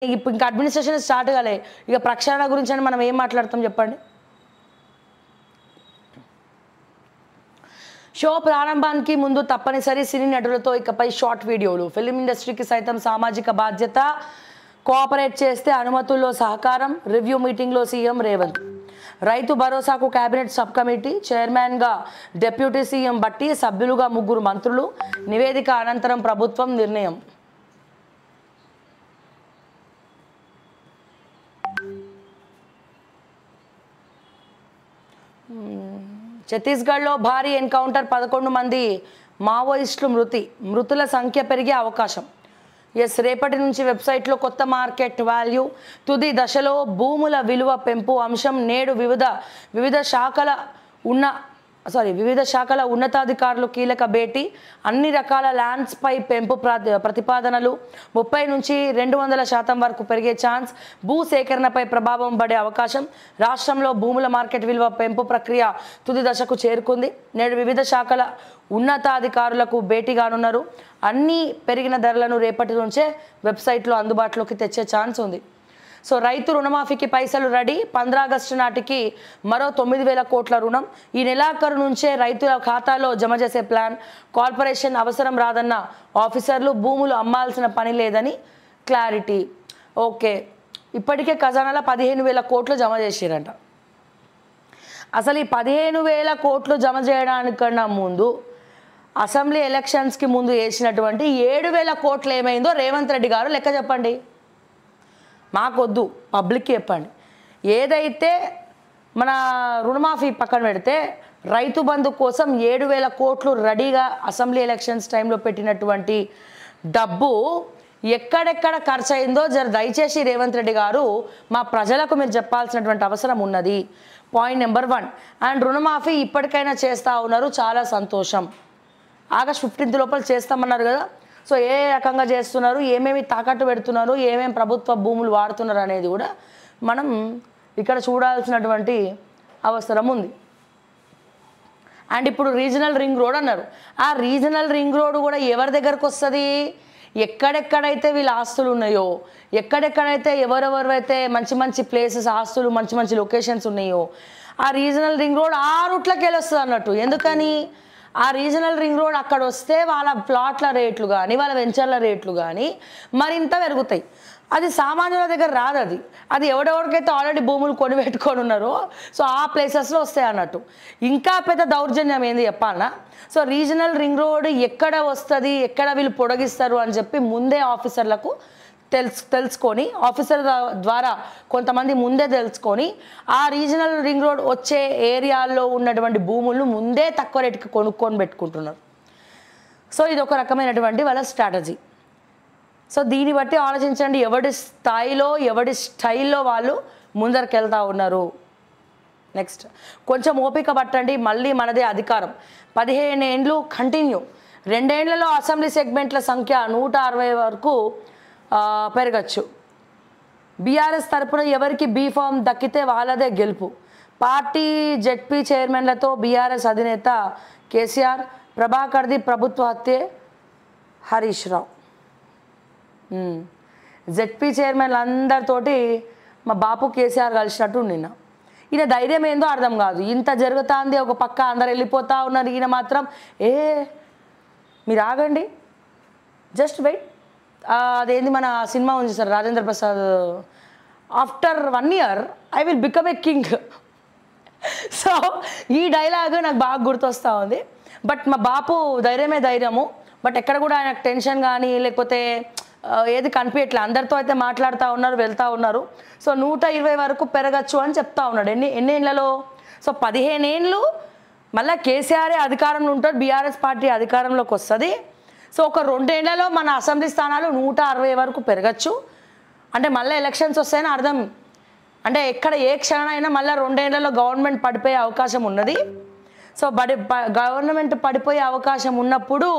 ఇప్పుడు ఇంకా administration start కాలే, ఇక ప్రక్షాళన గురించి అని మనం ఏం మాట్లాడతాం చెప్పండి. షో ప్రారంభానికి ముందు తప్పనిసరి సినీ నటులతో ఇకపై షార్ట్ వీడియోలు. ఫిలిం ఇండస్ట్రీకి సైతం సామాజిక బాధ్యత, కోఆపరేట్ చేస్తే అనుమతుల్లో సహకారం. రివ్యూ మీటింగ్లో సీఎం రేవంత్. రైతు భరోసాకు కేబినెట్ సబ్ కమిటీ, చైర్మన్గా డిప్యూటీ సీఎం బట్టి, సభ్యులుగా 3 మంత్రులు. నివేదిక అనంతరం ప్రభుత్వం నిర్ణయం. ఛత్తీస్గఢ్లో భారీ ఎన్కౌంటర్, 11 మంది మావోయిస్టులు మృతి. మృతుల సంఖ్య పెరిగే అవకాశం. రేపటి నుంచి వెబ్సైట్లో కొత్త మార్కెట్ వాల్యూ. తుది దశలో భూముల విలువ పెంపు అంశం. నేడు వివిధ శాఖల ఉన్నతాధికారులు కీలక భేటీ. అన్ని రకాల ల్యాండ్స్పై పెంపు ప్రతిపాదనలు. 30 నుంచి 200% వరకు పెరిగే ఛాన్స్. భూ సేకరణపై ప్రభావం పడే అవకాశం. రాష్ట్రంలో భూముల మార్కెట్ విలువ పెంపు ప్రక్రియ తుది దశకు చేరుకుంది. నేడు వివిధ శాఖల ఉన్నతాధికారులకు భేటీ కానున్నారు. అన్ని పెరిగిన ధరలను రేపటి నుంచే వెబ్సైట్లో అందుబాటులోకి తెచ్చే ఛాన్స్ ఉంది. సో రైతు రుణమాఫీకి పైసలు రెడీ. 15 ఆగస్టు నాటికి మరో 9,000 కోట్ల రుణం. ఈ నెలాఖరు నుంచే రైతుల ఖాతాలో జమ చేసే ప్లాన్. కార్పొరేషన్ అవసరం రాదన్న ఆఫీసర్లు. భూములు అమ్మాల్సిన పని లేదని క్లారిటీ. ఓకే, ఇప్పటికే ఖజానాలో 15,000 కోట్లు జమ చేసిరంట. అసలు ఈ 15,000 కోట్లు జమ చేయడానికన్నా ముందు అసెంబ్లీ ఎలక్షన్స్కి ముందు వేసినటువంటి 7,000 కోట్లు ఏమైందో రేవంత్ రెడ్డి గారు లెక్క చెప్పండి. మాకొద్దు, పబ్లిక్కి చెప్పండి. ఏదైతే మన రుణమాఫీ పక్కన పెడితే రైతు బంధు కోసం 7,000 కోట్లు రెడీగా అసెంబ్లీ ఎలక్షన్స్ టైంలో పెట్టినటువంటి డబ్బు ఎక్కడెక్కడ ఖర్చు అయిందో దయచేసి రేవంత్ రెడ్డి గారు మా ప్రజలకు మీరు చెప్పాల్సినటువంటి అవసరం ఉన్నది. Point number 1. అండ్ రుణమాఫీ ఇప్పటికైనా చేస్తూ ఉన్నారు, చాలా సంతోషం. ఆగస్ట్ 15 లోపల చేస్తామన్నారు కదా. సో ఏ రకంగా చేస్తున్నారు, ఏమేమి తాకట్టు పెడుతున్నారు, ఏమేమి ప్రభుత్వ భూములు వాడుతున్నారు అనేది కూడా మనం ఇక్కడ చూడాల్సినటువంటి అవసరం ఉంది. అండ్ ఇప్పుడు రీజనల్ రింగ్ రోడ్ అన్నారు. ఆ రీజనల్ రింగ్ రోడ్ కూడా ఎవరి దగ్గరకు వస్తుంది? ఎక్కడెక్కడైతే వీళ్ళ ఆస్తులు ఉన్నాయో, ఎక్కడెక్కడైతే ఎవరెవరైతే మంచి మంచి ప్లేసెస్, ఆస్తులు, మంచి మంచి లొకేషన్స్ ఉన్నాయో ఆ రీజనల్ రింగ్ రోడ్ ఆ రూట్లోకి వెళ్ళి వస్తుంది అన్నట్టు. ఎందుకని? ఆ రీజనల్ రింగ్ రోడ్ అక్కడ వస్తే వాళ్ళ ప్లాట్ల రేట్లు కానీ వాళ్ళ వెంచర్ల రేట్లు కానీ మరింత పెరుగుతాయి. అది సామాన్యుల దగ్గర రాదు. అది ఎవడెవరికైతే ఆల్రెడీ భూములు కొని పెట్టుకొని ఉన్నారో సో ఆ ప్లేసెస్లో వస్తాయి అన్నట్టు. ఇంకా పెద్ద దౌర్జన్యం ఏంది చెప్పాలనా? సో రీజనల్ రింగ్ రోడ్ ఎక్కడ వస్తుంది, ఎక్కడ వీళ్ళు పొడిగిస్తారు అని చెప్పి ముందే ఆఫీసర్లకు తెలుసుకొని, ఆఫీసర్ ద్వారా కొంతమంది ముందే తెలుసుకొని ఆ రీజనల్ రింగ్ రోడ్ వచ్చే ఏరియాల్లో ఉన్నటువంటి భూములను ముందే తక్కువ రేటుకి కొనుక్కొని పెట్టుకుంటున్నారు. సో ఇది ఒక రకమైనటువంటి వాళ్ళ స్ట్రాటజీ. సో దీన్ని బట్టి ఆలోచించండి, ఎవడి స్థాయిలో ఎవడి స్టైల్లో వాళ్ళు ముందరికి వెళ్తూ ఉన్నారు. నెక్స్ట్, కొంచెం ఓపిక పట్టండి, మళ్ళీ మనదే అధికారం. 15 ఏండ్లు కంటిన్యూ. 2 ఏళ్లలో అసెంబ్లీ సెగ్మెంట్ల సంఖ్య 160 వరకు పెరగచ్చు. బీఆర్ఎస్ తరపున ఎవరికి బీఫామ్ దక్కితే వాళ్ళదే గెలుపు. పార్టీ జెడ్పీ చైర్మన్లతో బీఆర్ఎస్ అధినేత కేసీఆర్. ప్రభాకర్ది ప్రభుత్వ హత్యే హరీష్ రావు. జెడ్పీ చైర్మన్లు అందరితోటి మా బాపు కేసీఆర్ కలిసినట్టు నిన్న. ఈయన ధైర్యం ఏందో అర్థం కాదు. ఇంత జరుగుతుంది, ఒక పక్క అందరు వెళ్ళిపోతూ ఉన్నారు, ఈయన మాత్రం మీరు ఆగండి, జస్ట్ వెయిట్. అదేంది మన సినిమా ఉంది sir, Rajendra Prasad, after 1 year I will become a king. So ఈ డైలాగ్ నాకు బాగా గుర్తొస్తూ ఉంది. బట్ మా బాపు ధైర్యమే ధైర్యము. బట్ ఎక్కడ కూడా ఆయనకు టెన్షన్ కానీ లేకపోతే ఏది కనిపించట్లే. అందరితో అయితే మాట్లాడుతూ ఉన్నారు, వెళ్తూ ఉన్నారు. సో 120 వరకు పెరగచ్చు అని చెప్తా ఉన్నాడు. ఎన్ని ఏళ్లలో? సో 15 ఏండ్లు మళ్ళీ కేసీఆరే అధికారంలో ఉంటాడు, బీఆర్ఎస్ పార్టీ అధికారంలోకి వస్తుంది. సో ఒక 2 ఏళ్లలో మన అసెంబ్లీ స్థానాలు 160 వరకు పెరగచ్చు. అంటే మళ్ళీ ఎలక్షన్స్ వస్తాయని అర్థం. అంటే ఎక్కడ ఏ క్షణమైనా మళ్ళీ 2 ఏళ్లలో గవర్నమెంట్ పడిపోయే అవకాశం ఉన్నది. సో గవర్నమెంట్ పడిపోయే అవకాశం ఉన్నప్పుడు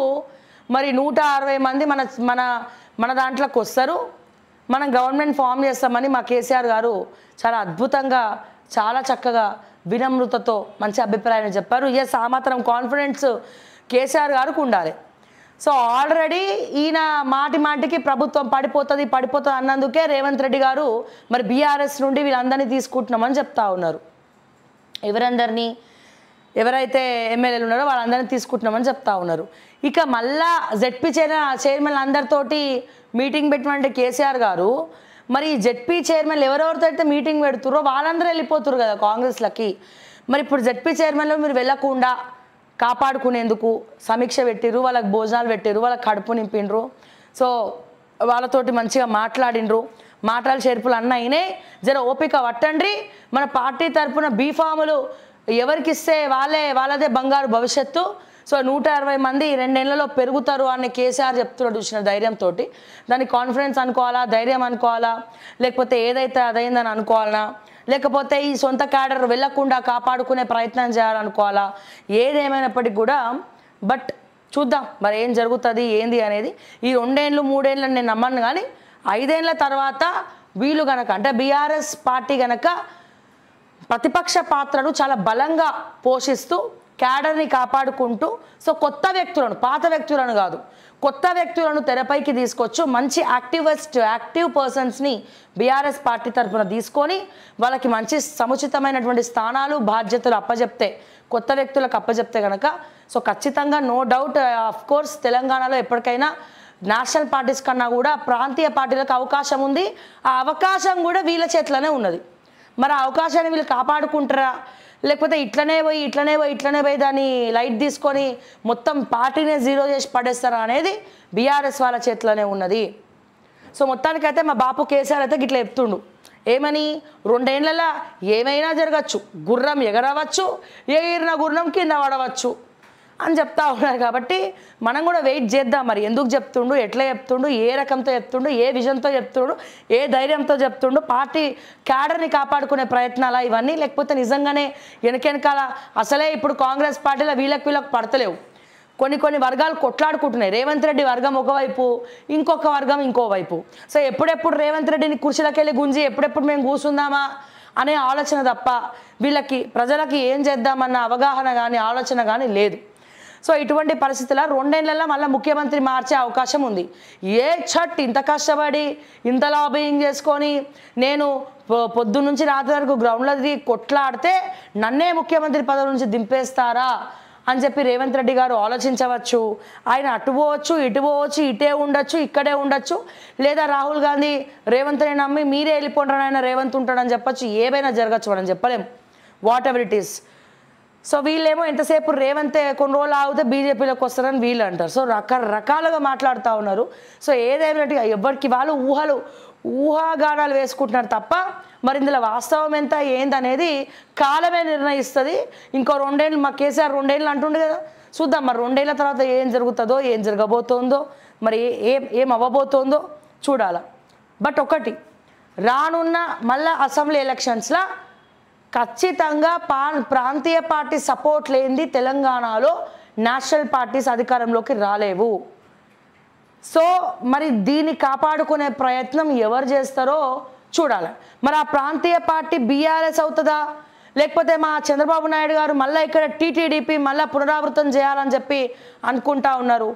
మరి 160 మంది మన దాంట్లోకి వస్తారు, మనం గవర్నమెంట్ ఫామ్ చేస్తామని మా కేసీఆర్ గారు చాలా అద్భుతంగా, చాలా చక్కగా, వినమ్రతతో మంచి అభిప్రాయాన్ని చెప్పారు. ఆ మాత్రం కాన్ఫిడెన్స్ కేసీఆర్ గారికి ఉండాలి. సో ఆల్రెడీ ఈయన మాటి మాటికి ప్రభుత్వం పడిపోతుంది అన్నందుకే రేవంత్ రెడ్డి గారు మరి బీఆర్ఎస్ నుండి వీళ్ళందరినీ తీసుకుంటున్నామని చెప్తా ఉన్నారు. ఎవరందరినీ, ఎవరైతే ఎమ్మెల్యేలు ఉన్నారో వాళ్ళందరినీ తీసుకుంటున్నామని చెప్తా ఉన్నారు. ఇక మళ్ళా జెడ్పీ చైర్మన్ అందరితోటి మీటింగ్ పెట్టినటువంటి కేసీఆర్ గారు మరి జెడ్పీ చైర్మన్లు ఎవరెవరితో అయితే మీటింగ్ పెడుతుర్రో వాళ్ళందరూ వెళ్ళిపోతురు కదా కాంగ్రెస్లకి. మరి ఇప్పుడు జెడ్పీ చైర్మన్లో మీరు వెళ్ళకుండా కాపాడుకునేందుకు సమీక్ష పెట్టిర్రు, వాళ్ళకి భోజనాలు పెట్టిర్రు, వాళ్ళకి కడుపు నింపిండ్రు. సో వాళ్ళతోటి మంచిగా మాట్లాడినరు, మాటలు చేర్పులు అన్న అయినే. జర ఓపిక పట్టండి. మన పార్టీ తరఫున బీఫాములు ఎవరికి ఇస్తే వాళ్ళదే బంగారు భవిష్యత్తు. సో 160 మంది 2 నెలల్లో పెరుగుతారు అని కేసీఆర్ చెప్తున్నాడు చూసిన ధైర్యంతో. దాన్ని కాన్ఫిడెన్స్ అనుకోవాలా, ధైర్యం అనుకోవాలా, లేకపోతే ఏదైతే అదైందని అనుకోవాలనా, లేకపోతే ఈ సొంత క్యాడర్ వెళ్లకుండా కాపాడుకునే ప్రయత్నం చేయాలనుకోవాలా, ఏదేమైనప్పటికీ కూడా బట్ చూద్దాం మరి ఏం జరుగుతుంది ఏంది అనేది. ఈ 2 ఏళ్ళు 3 ఏళ్ళు నేను నమ్మను, కానీ 5 ఏళ్ల తర్వాత వీళ్ళు గనక అంటే బీఆర్ఎస్ పార్టీ గనక ప్రతిపక్ష పాత్రను చాలా బలంగా పోషిస్తూ క్యాడర్ని కాపాడుకుంటూ సో కొత్త వ్యక్తులను, పాత వ్యక్తులను కాదు, కొత్త వ్యక్తులను తెరపైకి తీసుకొచ్చు మంచి యాక్టివ్ పర్సన్స్ని బీఆర్ఎస్ పార్టీ తరఫున తీసుకొని వాళ్ళకి మంచి సముచితమైనటువంటి స్థానాలు బాధ్యతలు అప్పచెప్తే, కొత్త వ్యక్తులకు అప్పచెప్తే కనుక సో ఖచ్చితంగా నో డౌట్ ఆఫ్ కోర్స్ తెలంగాణలో ఎప్పటికైనా నేషనల్ పార్టీస్ కన్నా కూడా ప్రాంతీయ పార్టీలకు అవకాశం ఉంది. ఆ అవకాశం కూడా వీళ్ళ చేతిలోనే ఉన్నది. మరి ఆ అవకాశాన్ని వీళ్ళు కాపాడుకుంటారా, లేకపోతే ఇట్లనే పోయి దాన్ని లైట్ తీసుకొని మొత్తం పార్టీనే జీరో చేసి పడేస్తారా అనేది బీఆర్ఎస్ వాళ్ళ చేతిలోనే ఉన్నది. సో మొత్తానికైతే మా బాపు కేసీఆర్ అయితే ఇట్లా చెప్తుండు, ఏమని 2 ఏళ్లలో ఏమైనా జరగచ్చు, గుర్రం ఎగరవచ్చు, ఎగిరిన గుర్రం కింద పడవచ్చు అని చెప్తా ఉన్నారు. కాబట్టి మనం కూడా వెయిట్ చేద్దాం. మరి ఎందుకు చెప్తుండు, ఎట్లా చెప్తుండు, ఏ రకంతో చెప్తుండు, ఏ విజన్తో చెప్తుండు, ఏ ధైర్యంతో చెప్తుండు, పార్టీ క్యాడర్ని కాపాడుకునే ప్రయత్నాలా ఇవన్నీ, లేకపోతే నిజంగానే వెనకాల అసలే ఇప్పుడు కాంగ్రెస్ పార్టీలో వీళ్ళకి పడతలేవు, కొన్ని వర్గాలు కొట్లాడుకుంటున్నాయి. రేవంత్ రెడ్డి వర్గం ఒకవైపు, ఇంకొక వర్గం ఇంకోవైపు. సో ఎప్పుడెప్పుడు రేవంత్ రెడ్డిని కుర్చీలకెళ్ళి గుంజి ఎప్పుడెప్పుడు మేము కూర్చుందామా అనే ఆలోచన తప్ప వీళ్ళకి ప్రజలకి ఏం చేద్దామన్న అవగాహన కానీ ఆలోచన కానీ లేదు. సో ఇటువంటి పరిస్థితుల్లో 2 ఏళ్లలో మళ్ళీ ముఖ్యమంత్రి మార్చే అవకాశం ఉంది. ఇంత కష్టపడి ఇంత లాబింగ్ చేసుకొని నేను పొద్దు నుంచి రాత్రి వరకు గ్రౌండ్లో తిరిగి కొట్లాడితే నన్నే ముఖ్యమంత్రి పదవి నుంచి దింపేస్తారా అని చెప్పి రేవంత్ రెడ్డి గారు ఆలోచించవచ్చు. ఆయన అటు పోవచ్చు, ఇటు పోవచ్చు, ఇటే ఉండొచ్చు, ఇక్కడే ఉండొచ్చు, లేదా రాహుల్ గాంధీ రేవంత్ని నమ్మి మీరే వెళ్ళిపోండి ఆయన రేవంత్ ఉంటాడని చెప్పచ్చు. ఏవైనా జరగచ్చు, మనం చెప్పలేం, what ever it is. So వీళ్ళేమో ఎంతసేపు రేవంతే కొన్ని రోజులు ఆగితే బీజేపీలోకి వస్తారని వీళ్ళు అంటారు. సో రకరకాలుగా మాట్లాడుతూ ఉన్నారు. సో ఏదేమైనట్టుగా ఎవరికి వాళ్ళు ఊహాగానాలు వేసుకుంటున్నారు తప్ప మరి ఇందులో వాస్తవం ఎంత ఏందనేది కాలమే నిర్ణయిస్తుంది. ఇంకో 2 ఏళ్ళు మా కేసీఆర్ 2 ఏళ్ళు అంటుండే కదా, చూద్దాం మరి 2 ఏళ్ల తర్వాత ఏం జరుగుతుందో, ఏం జరగబోతోందో, మరి ఏం అవ్వబోతోందో చూడాలి. బట్ ఒకటి, రానున్న మళ్ళా అసెంబ్లీ ఎలక్షన్స్లో ఖచ్చితంగా ప్రాంతీయ పార్టీ సపోర్ట్ లేనిది తెలంగాణలో నేషనల్ పార్టీస్ అధికారంలోకి రాలేవు. సో మరి దీన్ని కాపాడుకునే ప్రయత్నం ఎవరు చేస్తారో చూడాలి. మరి ఆ ప్రాంతీయ పార్టీ బీఆర్ఎస్ అవుతుందా, లేకపోతే మా చంద్రబాబు నాయుడు గారు మళ్ళీ ఇక్కడ టీటీడీపీ మళ్ళీ పునరావృతం చేయాలని చెప్పి అనుకుంటా ఉన్నారు.